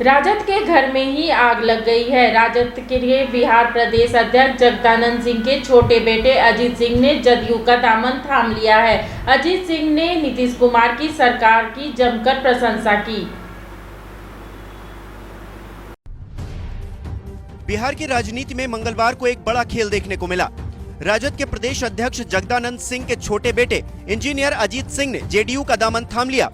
राजद के घर में ही आग लग गई है। राजद के बिहार प्रदेश अध्यक्ष जगदानंद सिंह के छोटे बेटे अजीत सिंह ने जदयू का दामन थाम लिया है। अजीत सिंह ने नीतीश कुमार की सरकार की जमकर प्रशंसा की। बिहार की राजनीति में मंगलवार को एक बड़ा खेल देखने को मिला। राजद के प्रदेश अध्यक्ष जगदानंद सिंह के छोटे बेटे इंजीनियर अजीत सिंह ने जेडीयू का दामन थाम लिया।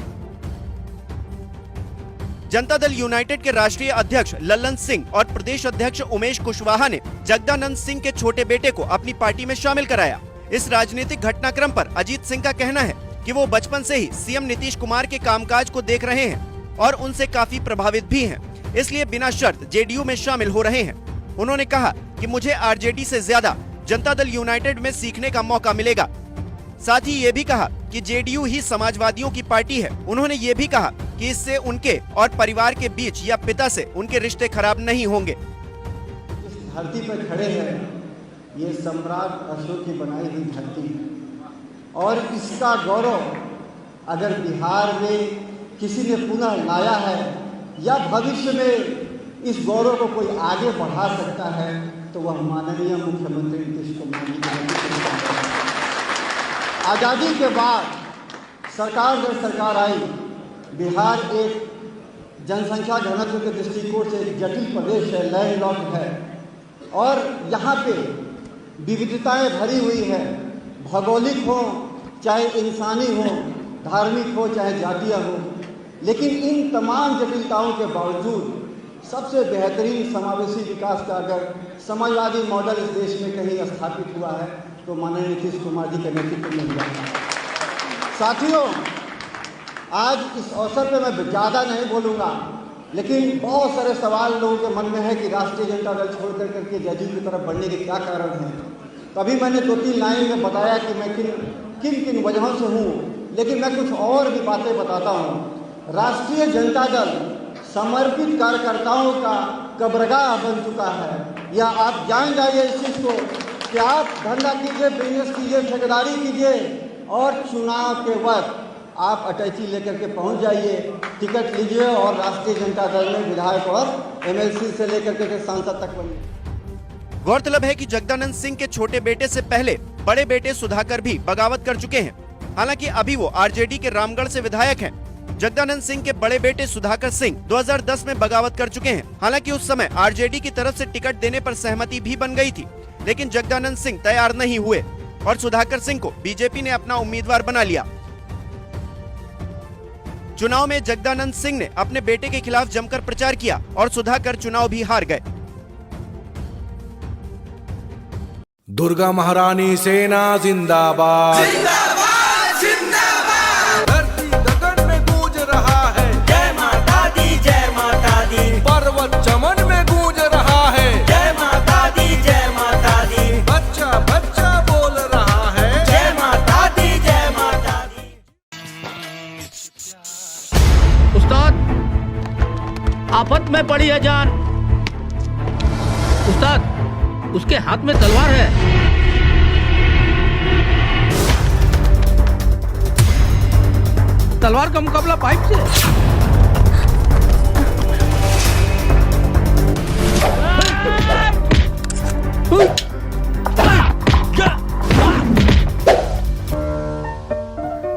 जनता दल यूनाइटेड के राष्ट्रीय अध्यक्ष लल्लन सिंह और प्रदेश अध्यक्ष उमेश कुशवाहा ने जगदानंद सिंह के छोटे बेटे को अपनी पार्टी में शामिल कराया। इस राजनीतिक घटनाक्रम पर अजीत सिंह का कहना है कि वो बचपन से ही सीएम नीतीश कुमार के कामकाज को देख रहे हैं और उनसे काफी प्रभावित भी हैं, इसलिए बिना शर्त जेडीयू में शामिल हो रहे हैं। उन्होंने कहा कि मुझे आरजेडी से ज्यादा जनता दल यूनाइटेड में सीखने का मौका मिलेगा। साथ ही ये भी कहा कि जेडीयू ही समाजवादियों की पार्टी है। उन्होंने ये भी कहा कि इससे उनके और परिवार के बीच या पिता से उनके रिश्ते खराब नहीं होंगे। इस धरती पर खड़े हैं, ये सम्राट अशोक की बनाई हुई धरती और इसका गौरव अगर बिहार में किसी ने पुनः लाया है या भविष्य में इस गौरव को कोई आगे बढ़ा सकता है तो वह माननीय मुख्यमंत्री नीतीश कुमार जी। आज़ादी के बाद जब सरकार आई, बिहार एक जनसंख्या घनत्व के दृष्टिकोण से एक जटिल प्रदेश है, लैंडलॉक्ड है और यहाँ पे विविधताएं भरी हुई है। भौगोलिक हो चाहे इंसानी हो, धार्मिक हो चाहे जातीय हो, लेकिन इन तमाम जटिलताओं के बावजूद सबसे बेहतरीन समावेशी विकास का अगर समाजवादी मॉडल इस देश में कहीं स्थापित हुआ है तो माननीय नीतीश कुमार जी के नेतृत्व में हुआ है। साथियों, आज इस अवसर पर मैं ज़्यादा नहीं बोलूँगा, लेकिन बहुत सारे सवाल लोगों के मन में है कि राष्ट्रीय जनता दल छोड़ करके जेडीयू की तरफ बढ़ने के क्या कारण हैं। तभी मैंने 2-3 लाइन में बताया कि मैं किन वजहों से हूँ, लेकिन मैं कुछ और भी बातें बताता हूँ। राष्ट्रीय जनता दल समर्पित कार्यकर्ताओं का कब्रगाह बन चुका है। या आप जान जाइए इस चीज़ को कि आप धंधा कीजिए, बिजनेस कीजिए, ठेकेदारी कीजिए और चुनाव के वक्त आप अटैची लेकर के पहुंच जाइए, टिकट लीजिए और राष्ट्रीय जनता दल में विधायक और एमएलसी से लेकर के सांसद तक बनिए। गौरतलब है कि जगदानंद सिंह के छोटे बेटे से पहले बड़े बेटे सुधाकर भी बगावत कर चुके हैं। हालांकि अभी वो आरजेडी के रामगढ़ से विधायक हैं। जगदानंद सिंह के बड़े बेटे सुधाकर सिंह 2010 में बगावत कर चुके हैं। हालांकि उस समय आरजेडी की तरफ से टिकट देने पर सहमति भी बन गई थी, लेकिन जगदानंद सिंह तैयार नहीं हुए और सुधाकर सिंह को बीजेपी ने अपना उम्मीदवार बना लिया। चुनाव में जगदानंद सिंह ने अपने बेटे के खिलाफ जमकर प्रचार किया और सुधाकर चुनाव भी हार गए। दुर्गा महारानी सेना जिंदाबाद, जिंदाबाद जिंदाबाद। धरती गगन में गूंज रहा है जय माता दी, जय माता दी। पर्वत चमन में गूंज रहा है जय माता दी, जय माता दी। बच्चा बच्चा बोल रहा है जय माता दी, जय माता दी। उस्ताद, आफत में पड़ी है जान। उस्ताद, उसके हाथ में तलवार है। तलवार का मुकाबला पाइप से।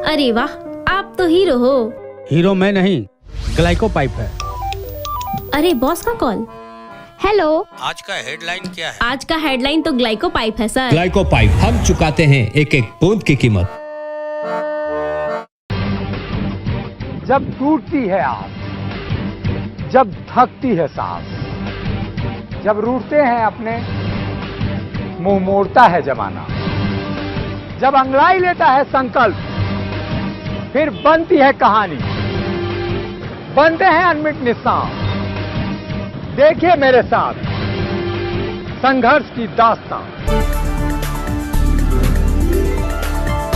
अरे वाह, आप तो हीरो हो। हीरो मैं नहीं, ग्लाइको पाइप है। अरे बॉस का कॉल। हेलो, आज का हेडलाइन क्या है? आज का हेडलाइन तो ग्लाइको पाइप है सर। ग्लाइको पाइप, हम चुकाते हैं एक एक बूंद की कीमत। जब टूटती है आस, जब थकती है सांस, जब रूठते हैं अपने, मुंह मोड़ता है जमाना, जब अंगड़ाई लेता है संकल्प, फिर बनती है कहानी, बनते हैं अनमिट निशान। देखिए मेरे साथ संघर्ष की दास्तां।